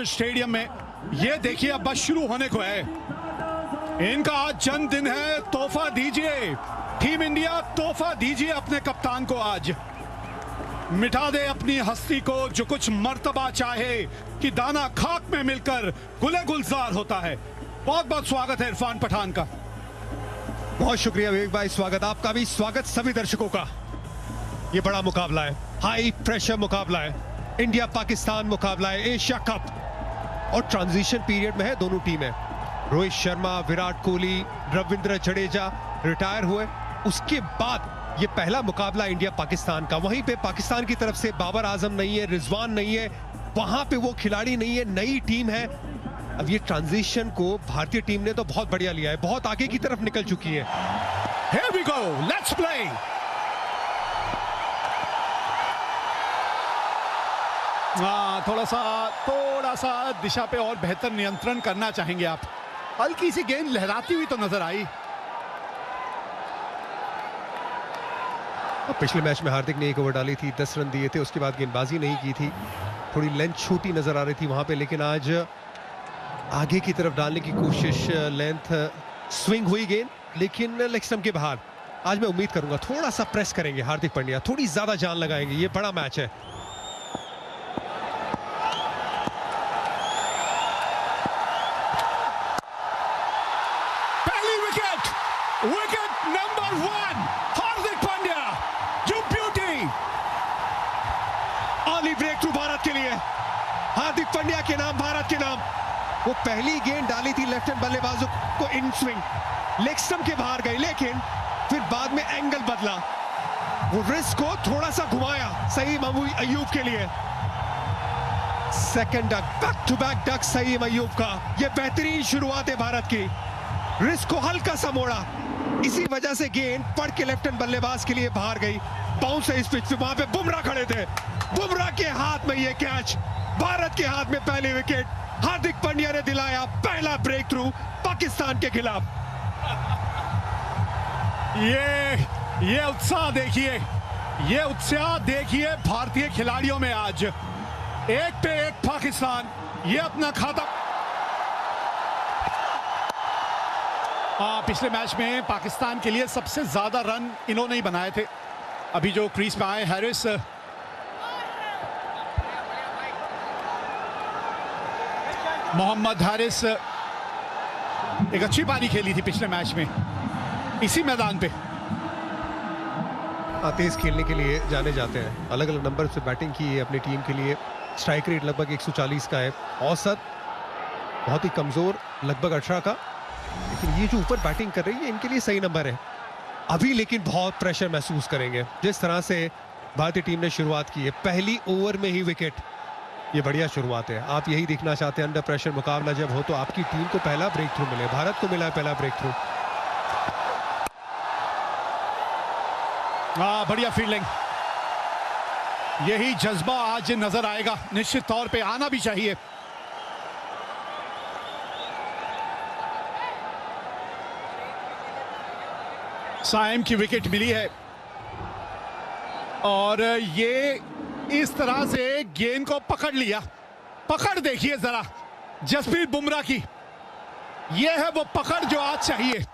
Stadium में ये देखिए अब बस शुरू होने को है। इनका आज जन्मदिन है। तोहफा दीजिए टीम इंडिया, तोहफा दीजिए अपने कप्तान को। आज मिटा दे अपनी हस्ती को जो कुछ मर्तबा चाहे कि दाना खाक में मिलकर गुले गुलजार होता है। बहुत बहुत स्वागत है इरफान पठान का। बहुत शुक्रिया विवेक भाई, स्वागत आपका भी, स्वागत सभी दर्शकों का। ये बड़ा मुकाबला है, हाई प्रेशर मुकाबला है, इंडिया पाकिस्तान मुकाबला है, एशिया कप और ट्रांजिशन पीरियड में है दोनों टीमें। रोहित शर्मा, विराट कोहली, रविंद्र जडेजा रिटायर हुए, उसके बाद ये पहला मुकाबला इंडिया पाकिस्तान का। वहीं पे पाकिस्तान की तरफ से बाबर आजम नहीं है, रिजवान नहीं है, वहां पे वो खिलाड़ी नहीं है, नई टीम है। अब ये ट्रांजिशन को भारतीय टीम ने तो बहुत बढ़िया लिया है, बहुत आगे की तरफ निकल चुकी है। Here we go, let's play। थोड़ा सा दिशा पे और बेहतर नियंत्रण करना चाहेंगे आप। हल्की सी गेंद लहराती हुई तो नजर आई। पिछले मैच में हार्दिक ने एक ओवर डाली थी, 10 रन दिए थे, उसके बाद गेंदबाजी नहीं की थी, थोड़ी लेंथ छोटी नजर आ रही थी वहां पे, लेकिन आज आगे की तरफ डालने की कोशिश, लेंथ स्विंग हुई गेंद, लेकिन लेग स्टंप के बाहर। आज मैं उम्मीद करूंगा थोड़ा सा प्रेस करेंगे हार्दिक पांड्या, थोड़ी ज्यादा जान लगाएंगे, ये बड़ा मैच है। पहली wicket, wicket number 1, Hardik Pandya, you beauty. Early breakthrough Bharat के लिए, हार्दिक पांड्या के नाम, भारत के नाम। वो पहली गेंद डाली थी लेफ्ट हैंड बल्लेबाजों को इन स्विंग, लेग स्टंप के बाहर गई, लेकिन फिर बाद में एंगल बदला, वो रिस्क को थोड़ा सा घुमाया सईम अयूब के लिए। Second duck, back to back duck Saim Ayub का, ये बेहतरीन शुरुआत है भारत की। रिस्क को हल्का सा मोड़ा, इसी वजह से गेंद पड़ के लेफ्ट हैंड बल्लेबाज के लिए बाहर गई। बाउंस है इस पिच पे, वहां पे बुमराह खड़े थे, बुमराह के हाथ में ये कैच, भारत के हाथ में पहली विकेट। हार्दिक पांड्या ने दिलाया पहला ब्रेक थ्रू पाकिस्तान के खिलाफ। ये उत्साह देखिए, ये उत्साह देखिए भारतीय खिलाड़ियों में। आज एक पे एक पाकिस्तान ये अपना खाता। पिछले मैच में पाकिस्तान के लिए सबसे ज्यादा रन इन्होंने ही बनाए थे। अभी जो क्रीज पे आए हैरिस, मोहम्मद हारिस, एक अच्छी पारी खेली थी पिछले मैच में इसी मैदान पे। तेज खेलने के लिए जाने जाते हैं, अलग अलग नंबर से बैटिंग की है अपनी टीम के लिए। स्ट्राइक रेट लगभग 140 का है, औसत बहुत ही कमजोर लगभग 18 का, लेकिन ये जो ऊपर बैटिंग कर रही है इनके लिए सही नंबर है अभी। लेकिन बहुत प्रेशर महसूस करेंगे जिस तरह से भारतीय टीम ने शुरुआत की है, पहली ओवर में ही विकेट, ये बढ़िया शुरुआत है। आप यही देखना चाहते हैं, अंडर प्रेशर मुकाबला जब हो तो आपकी टीम को पहला ब्रेक थ्रू मिले। भारत को मिला है पहला ब्रेक थ्रू। बढ़िया फील्डिंग, यही जज्बा आज नजर आएगा, निश्चित तौर पे आना भी चाहिए। साइम की विकेट मिली है और ये इस तरह से गेंद को पकड़ लिया। पकड़ देखिए जरा जसप्रीत बुमराह की, ये है वो पकड़ जो आज चाहिए।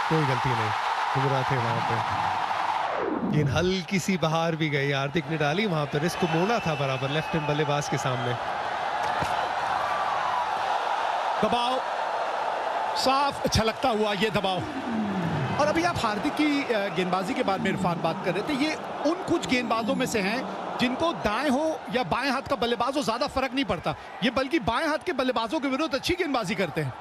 कोई गलती नहीं, बुमराह थे वहां पे, गेंद हल्की सी बाहर भी गई, हार्दिक ने डाली वहां पर, रिस्क को मोड़ा था बराबर लेफ्ट हैंड बल्लेबाज के सामने। दबाव साफ छलकता हुआ ये दबाव। और अभी आप हार्दिक की गेंदबाजी के बारे में इरफान बात कर रहे थे, ये उन कुछ गेंदबाजों में से हैं जिनको दाएं हो या बाएं हाथ का बल्लेबाज हो ज्यादा फर्क नहीं पड़ता, ये बल्कि बाएं हाथ के बल्लेबाजों के विरुद्ध अच्छी गेंदबाजी करते हैं।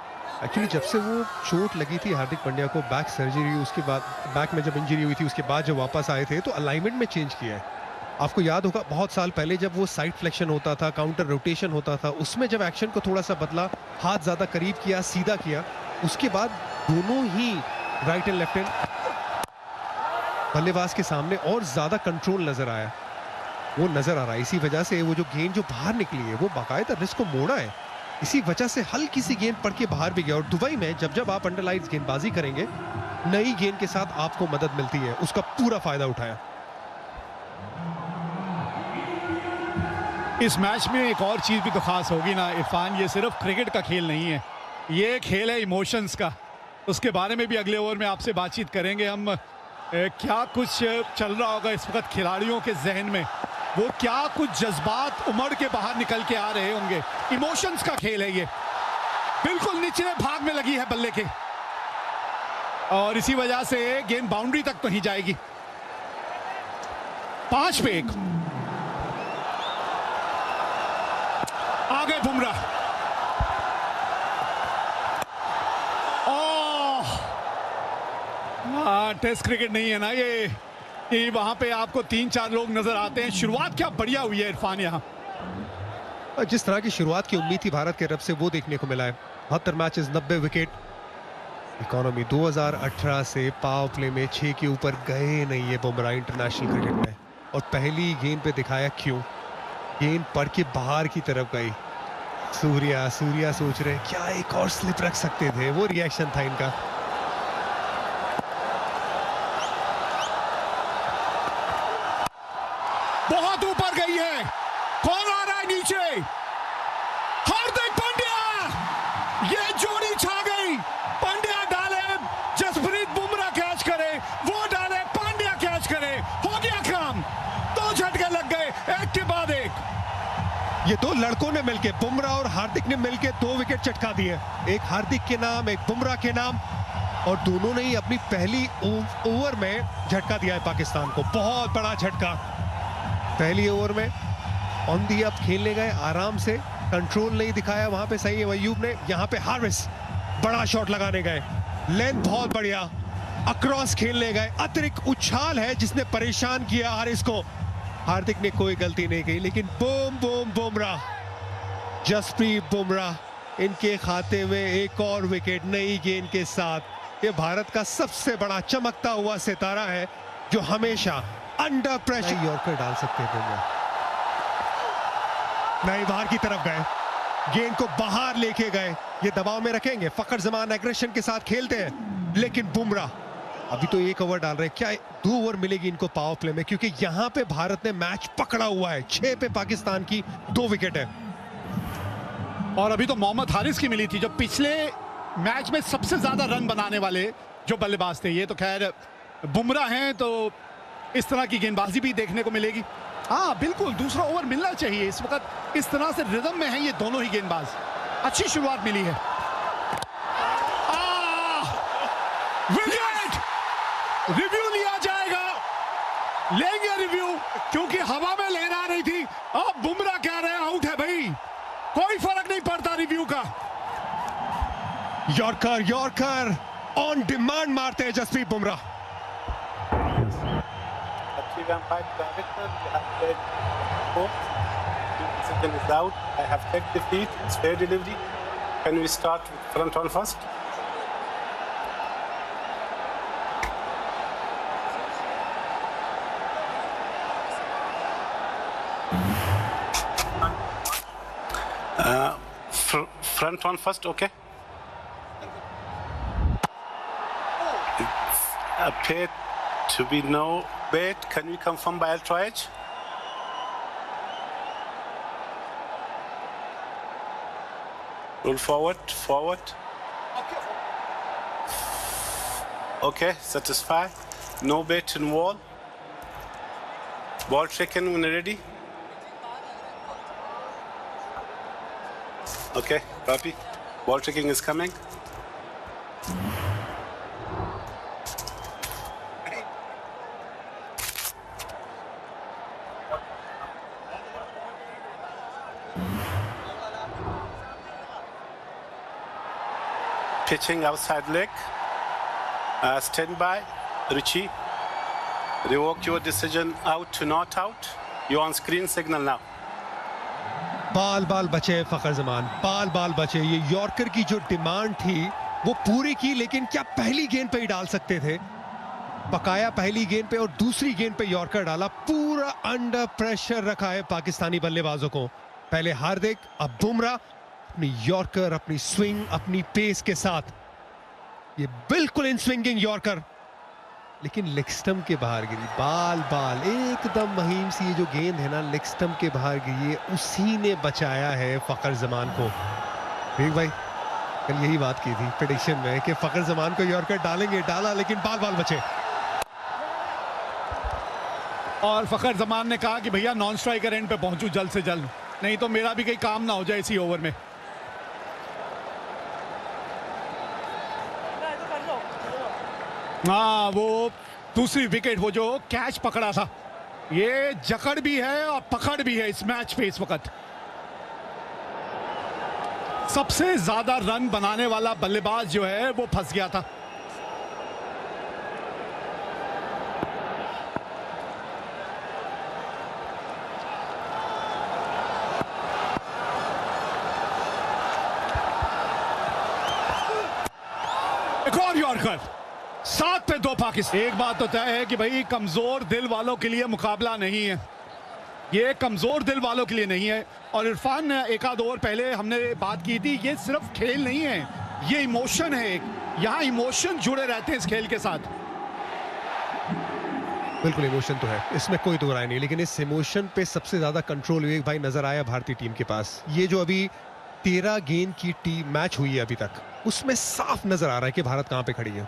एक्चुअली जब से वो चोट लगी थी हार्दिक पांड्या को, बैक सर्जरी, उसके बाद बैक में जब इंजरी हुई थी, उसके बाद जब वापस आए थे तो अलाइनमेंट में चेंज किया है। आपको याद होगा बहुत साल पहले जब वो साइड फ्लेक्शन होता था, काउंटर रोटेशन होता था, उसमें जब एक्शन को थोड़ा सा बदला, हाथ ज्यादा करीब किया, सीधा किया, उसके बाद दोनों ही राइट एंड लेफ्ट हैंड बल्लेबाज के सामने और ज्यादा कंट्रोल नजर आया, वो नजर आ रहा है। इसी वजह से वो जो गेंद जो बाहर निकली है वो बाकायदा रिस्क को मोड़ा है, इसी वजह से हल्की सी गेंद पड़ के बाहर भी गया। और दुबई में जब आप अंडरलाइज गेंदबाजी करेंगे, नई गेंद के साथ आपको मदद मिलती है, उसका पूरा फायदा उठाया। इस मैच में एक और चीज़ भी तो खास होगी ना इरफान, ये सिर्फ क्रिकेट का खेल नहीं है, ये खेल है इमोशंस का। उसके बारे में भी अगले ओवर में आपसे बातचीत करेंगे हम। क्या कुछ चल रहा होगा इस वक्त खिलाड़ियों के जहन में, वो क्या कुछ जज्बात उमड़ के बाहर निकल के आ रहे होंगे। इमोशंस का खेल है ये, बिल्कुल निचले भाग में लगी है बल्ले के, और इसी वजह से गेंद बाउंड्री तक तो नहीं जाएगी। 5 पे 1 आ गए बुमराह। टेस्ट क्रिकेट नहीं है ना ये, कि वहां पे आपको 3-4 लोग नजर आते हैं। शुरुआत क्या बढ़िया हुई है इरफान यहाँ। जिस तरह की शुरुआत की उम्मीद थी भारत के तरफ से वो देखने को मिला है। 72 मैचेस, 90 विकेट। इकोनॉमी 2018 से पावर प्ले में 6 के ऊपर गए नहीं है बुमराह इंटरनेशनल क्रिकेट में, और पहली गेंद पे दिखाया क्यों। गेंद पड़ के बाहर की तरफ गई। सूर्या सोच रहे क्या एक और स्लिप रख सकते थे, वो रिएक्शन था इनका। बहुत ऊपर गई है, कौन आ रहा है नीचे? हार्दिक पांड्या, ये जोड़ी छा गई। पांड्या डाले, जसप्रीत बुमराह कैच करे, वो डाले, पांड्या कैच करे, हो गया काम। 2 झटके लग गए, एक के बाद एक। ये 2 लड़कों ने मिलके, बुमराह और हार्दिक ने मिलके 2 विकेट चटका दिए, एक हार्दिक के नाम, एक बुमराह के नाम, और दोनों ने ही अपनी पहली ओवर में झटका दिया है पाकिस्तान को। बहुत बड़ा झटका पहली ओवर में। ऑन दी अप खेलने गए, आराम से, कंट्रोल नहीं दिखाया वहां पे सही अयूब ने। यहाँ पे हारिस बड़ा शॉट लगाने गए, लेंथ बहुत बढ़िया, अक्रॉस खेलने गए, अतिरिक्त उछाल है जिसने परेशान किया हारिस को। हार्दिक ने कोई गलती नहीं की, लेकिन बूम बुमराह, जसप्रीत बुमराह, इनके खाते में एक और विकेट नई गेंद के साथ। ये भारत का सबसे बड़ा चमकता हुआ सितारा है जो हमेशा अंडर प्रेशर यॉर्कर डाल सकते हैं बुमराह। नहीं, बाहर की तरफ गए, गेंद को बाहर लेके गए। ये दबाव में रखेंगे, फखर जमान एग्रेशन के साथ खेलते हैं, लेकिन बुमराह अभी तो 1 ओवर डाल रहे हैं। क्या 2 ओवर मिलेगी इनको पावर प्ले में, क्योंकि यहां पे भारत ने मैच पकड़ा हुआ है। 6 पे पाकिस्तान की 2 विकेट है। और अभी तो मोहम्मद हारिस की मिली थी, जो पिछले मैच में सबसे ज्यादा रन बनाने वाले जो बल्लेबाज थे। ये तो खैर बुमराह हैं, तो इस तरह की गेंदबाजी भी देखने को मिलेगी। हाँ बिल्कुल, दूसरा ओवर मिलना चाहिए इस वक्त। इस तरह से रिदम में है ये दोनों ही गेंदबाज। अच्छी शुरुआत मिली है। विकेट, रिव्यू लिया जाएगा, लेंगे रिव्यू, क्योंकि हवा में लहरा आ रही थी। अब बुमराह कह रहे हैं आउट है भाई, कोई फर्क नहीं पड़ता रिव्यू का। यॉर्कर ऑन डिमांड मारते हैं Jasprit Bumrah. is out. I have checked the feed. It's fair delivery. Can we start front on first? Front on first, okay. It's appeared to be no bet. Can we confirm by Ultra-Edge? Roll forward. Okay, satisfied. No bet in wall. Ball taken when ready. Okay, copy. Ball tracking is coming. Pitching outside leg. Stand by. Richie. Revoke your decision out to not out. You're on screen signal now. बाल बचे फखर जमान, बाल बचे। ये yorker की जो demand थी वो पूरी की, लेकिन क्या पहली गेंद पे ही डाल सकते थे। बकाया पहली गेंद पे और दूसरी गेंद पे यॉर्कर डाला। पूरा अंडर प्रेशर रखा है पाकिस्तानी बल्लेबाजों को। पहले हार्दिक, अब बुमराह, अपनी यॉर्कर, अपनी स्विंग, अपनी पेस के साथ। ये बिल्कुल इन स्विंगिंग यॉर्कर, लेकिन लेग स्टंप के बाहर गिरी, बाल एकदम महीन सी। ये जो गेंद है ना, लेग स्टंप के बाहर गिरी है, उसी ने बचाया है फखर जमान को। विवेक भाई कल यही बात की थी प्रेडिक्शन में कि फखर जमान को यॉर्कर डालेंगे, डाला, लेकिन बाल बचे। और फखर जमान ने कहा कि भैया नॉन स्ट्राइकर एंड पे पहुंचूं जल्द से जल्द, नहीं तो मेरा भी कहीं काम ना हो जाए इसी ओवर में। हाँ, वो दूसरी विकेट, वो जो कैच पकड़ा था, ये जकड़ भी है और पकड़ भी है इस मैच पे इस वक्त। सबसे ज्यादा रन बनाने वाला बल्लेबाज जो है वो फंस गया था। एक और यॉर्कर, 7 पे 2 पाकिस्तान। एक बात तो तय है कि भाई कमजोर दिल वालों के लिए मुकाबला नहीं है, ये कमजोर दिल वालों के लिए नहीं है। और इरफान, एक आध ओवर पहले हमने बात की थी, ये सिर्फ खेल नहीं है, ये इमोशन है। यहाँ इमोशन जुड़े रहते हैं इस खेल के साथ। बिल्कुल इमोशन तो है, इसमें कोई दो राय नहीं, लेकिन इस इमोशन पे सबसे ज्यादा कंट्रोल विवेक भाई नजर आया भारतीय टीम के पास। ये जो अभी 13 गेंद की टीम मैच हुई है अभी तक, उसमें साफ नजर आ रहा है कि भारत कहां पे खड़ी है।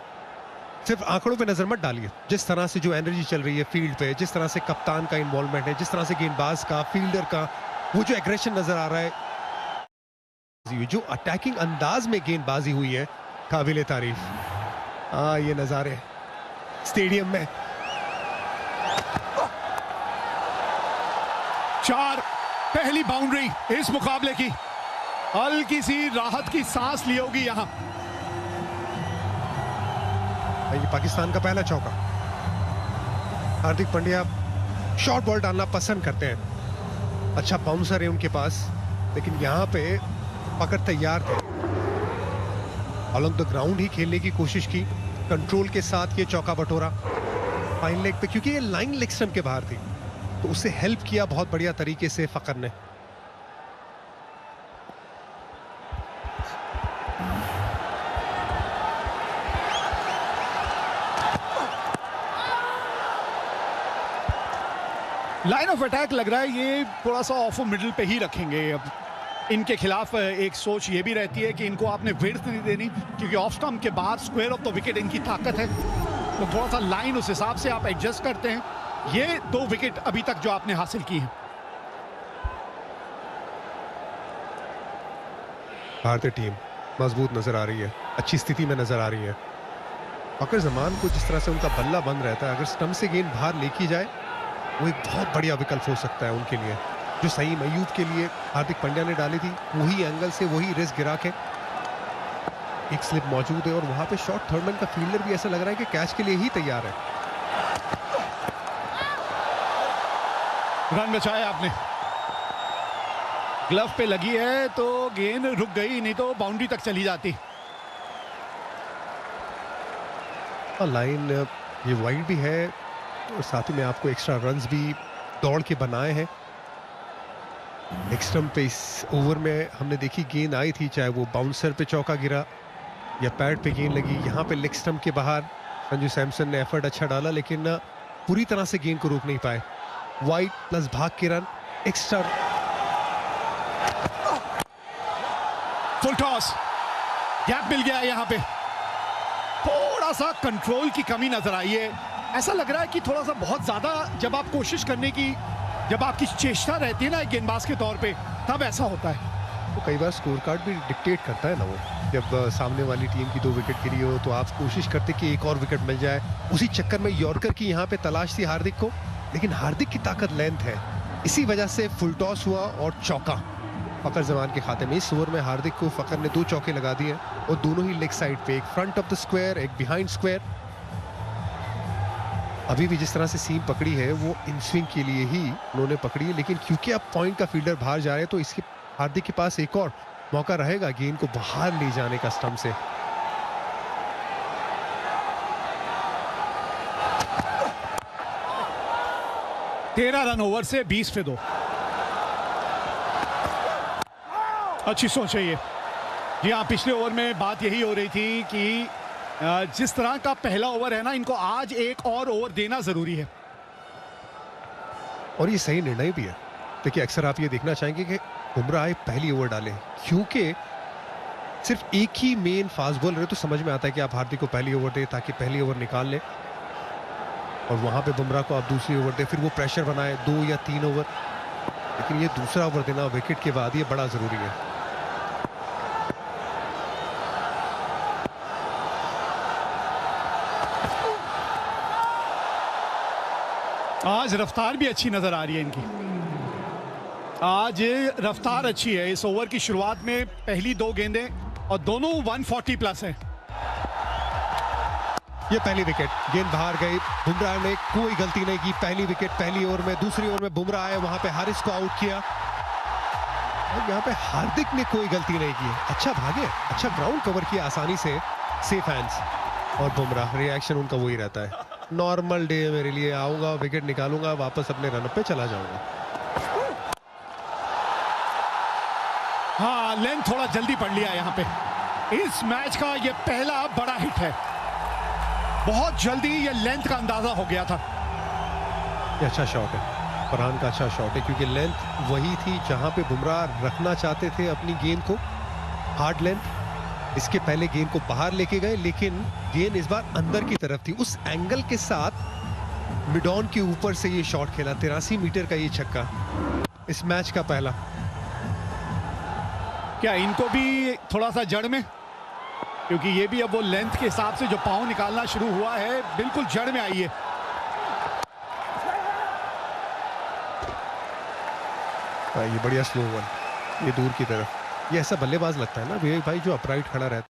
सिर्फ आंकड़ों पे नजर मत डालिए, जिस तरह से जो एनर्जी चल रही है फील्ड पे, जिस तरह से कप्तान का इन्वॉल्वमेंट है, जिस तरह से गेंदबाज का, फील्डर का वो जो एग्रेशन नजर आ रहा है, जो अटैकिंग अंदाज में गेंदबाजी हुई है, काबिल तारीफ। ये नजारे स्टेडियम में। 4, पहली बाउंड्री इस मुकाबले की, हल्की सी राहत की सांस ली होगी यहां। ये पाकिस्तान का पहला चौका। हार्दिक पांड्या शॉर्ट बॉल डालना पसंद करते हैं, अच्छा बाउंसर है उनके पास, लेकिन यहां पे पकड़ तैयार थे, अलॉन्ग द ग्राउंड ही खेलने की कोशिश की, कंट्रोल के साथ ये चौका बटोरा फाइन लेग पे, क्योंकि ये लाइन लेग स्टंप के बाहर थी, तो उसे हेल्प किया बहुत बढ़िया तरीके से फखर ने। लाइन ऑफ अटैक लग रहा है ये थोड़ा सा ऑफ मिडल पे ही रखेंगे। अब इनके खिलाफ एक सोच ये भी रहती है कि इनको आपने विड्थ नहीं देनी, क्योंकि ऑफ स्टंप के बाद स्क्वायर ऑफ द विकेट इनकी ताकत है, तो थोड़ा सा लाइन उस हिसाब से आप एडजस्ट करते हैं। ये 2 विकेट अभी तक जो आपने हासिल की है। भारतीय टीम मजबूत नजर आ रही है, अच्छी स्थिति में नजर आ रही है। फखर जमान को जिस तरह से उनका बल्ला बंद रहता है, अगर स्टंप से गेंद बाहर लेकी जाए, वो एक बहुत बढ़िया विकल्प हो सकता है उनके लिए। जो सही अयूब के लिए हार्दिक पांड्या ने डाली थी, वही एंगल से वही रिस्क गिरा के एक स्लिप मौजूद है, और वहां पे शॉट थर्डमैन का फील्डर भी ऐसा लग रहा है कि कैच के लिए ही तैयार है। रन बचाया आपने, ग्लव पे लगी है तो गेंद रुक गई, नहीं तो बाउंड्री तक चली जाती। लाइन ये वाइड भी है, और साथ ही में आपको एक्स्ट्रा रन्स भी दौड़ के बनाए हैं। लेग स्टंप पे इस ओवर में हमने देखी गेंद आई थी, चाहे वो बाउंसर पे चौका गिरा या पैड पे गेंद लगी, यहाँ पे लेग स्टंप के बाहर संजू सैमसन ने एफर्ट अच्छा डाला, लेकिन पूरी तरह से गेंद को रोक नहीं पाए। वाइड प्लस भाग के run, extra. Full toss, gap मिल गया यहाँ पे, थोड़ा सा कंट्रोल की कमी नजर आई है। ऐसा लग रहा है कि थोड़ा सा बहुत ज्यादा जब आप कोशिश करने की, जब आपकी चेष्टा रहती है ना एक गेंदबाज के तौर पे, तब ऐसा होता है। तो कई बार स्कोर कार्ड भी डिक्टेट करता है ना, वो जब सामने वाली टीम की 2 विकेट गिरी हो तो आप कोशिश करते कि एक और विकेट मिल जाए। उसी चक्कर में यॉर्कर की यहाँ पे तलाश थी हार्दिक को, लेकिन हार्दिक की ताकत लेंथ है, इसी वजह से फुल टॉस हुआ और चौका फखर जमान के खाते में। इस ओवर में हार्दिक को फखर ने 2 चौके लगा दिए, और दोनों ही लेग साइड पे, एक फ्रंट ऑफ द स्क्वायर, एक बिहाइंड स्क्वायर। अभी भी जिस तरह से सीम पकड़ी है वो इन स्विंग के लिए ही उन्होंने पकड़ी है, लेकिन क्योंकि अब पॉइंट का फील्डर बाहर जा रहे हैं, तो इसके हार्दिक के पास एक और मौका रहेगा गेंद को बाहर ले जाने का स्टंप से। तेरह रन ओवर से 20 पे 2। अच्छी सोच है ये। जी हाँ, पिछले ओवर में बात यही हो रही थी कि जिस तरह का पहला ओवर है ना, इनको आज एक और ओवर देना जरूरी है। और ये सही निर्णय भी है। देखिए अक्सर आप ये देखना चाहेंगे कि बुमराह पहली ओवर डाले, क्योंकि सिर्फ एक ही मेन फास्ट बॉलर है तो समझ में आता है कि आप हार्दिक को पहली ओवर दे ताकि पहली ओवर निकाल ले, और वहां पे बुमराह को आप दूसरी ओवर दे, फिर वो प्रेशर बनाए 2 या 3 ओवर। लेकिन ये दूसरा ओवर देना विकेट के बाद ये बड़ा जरूरी है। आज रफ्तार भी अच्छी नजर आ रही है इनकी, आज रफ्तार अच्छी है। इस ओवर की शुरुआत में पहली 2 गेंदें और दोनों 140 प्लस है। ये पहली विकेट, गेंद बाहर गई, बुमराह ने कोई गलती नहीं की। पहली विकेट पहली ओवर में। दूसरी ओवर में बुमराह आए, वहां पे हारिस को आउट किया, और यहाँ पे हार्दिक ने कोई गलती नहीं की। अच्छा भागे, अच्छा ग्राउंड कवर किया आसानी से, सेफ हैंड्स। और बुमराह रिएक्शन उनका वही रहता है, नॉर्मल डे मेरे लिए, आऊंगा विकेट निकालूंगा, वापस अपने रन पे चला जाऊंगा। हाँ, लेंथ थोड़ा जल्दी पड़ लिया यहाँ पे। इस मैच का ये पहला बड़ा हिट है, बहुत जल्दी ये लेंथ का अंदाजा हो गया था। ये अच्छा शॉट है, फरहान का अच्छा शॉट है, क्योंकि लेंथ वही थी जहां पे बुमराह रखना चाहते थे अपनी गेंद को, हार्ड लेंथ। इसके पहले गेंद को बाहर लेके गए, लेकिन गेंद इस बार अंदर की तरफ थी। उस एंगल के साथ मिड ऑन के ऊपर से ये शॉट खेला, 83 मीटर का ये छक्का, इस मैच का पहला। क्या इनको भी थोड़ा सा जड़ में, क्योंकि ये भी अब वो लेंथ के हिसाब से जो पाँव निकालना शुरू हुआ है, बिल्कुल जड़ में आई है। ये बढ़िया स्लो वन, ये दूर की तरफ। ये ऐसा बल्लेबाज लगता है ना विवेक भाई, जो अपराइट खड़ा रहता है।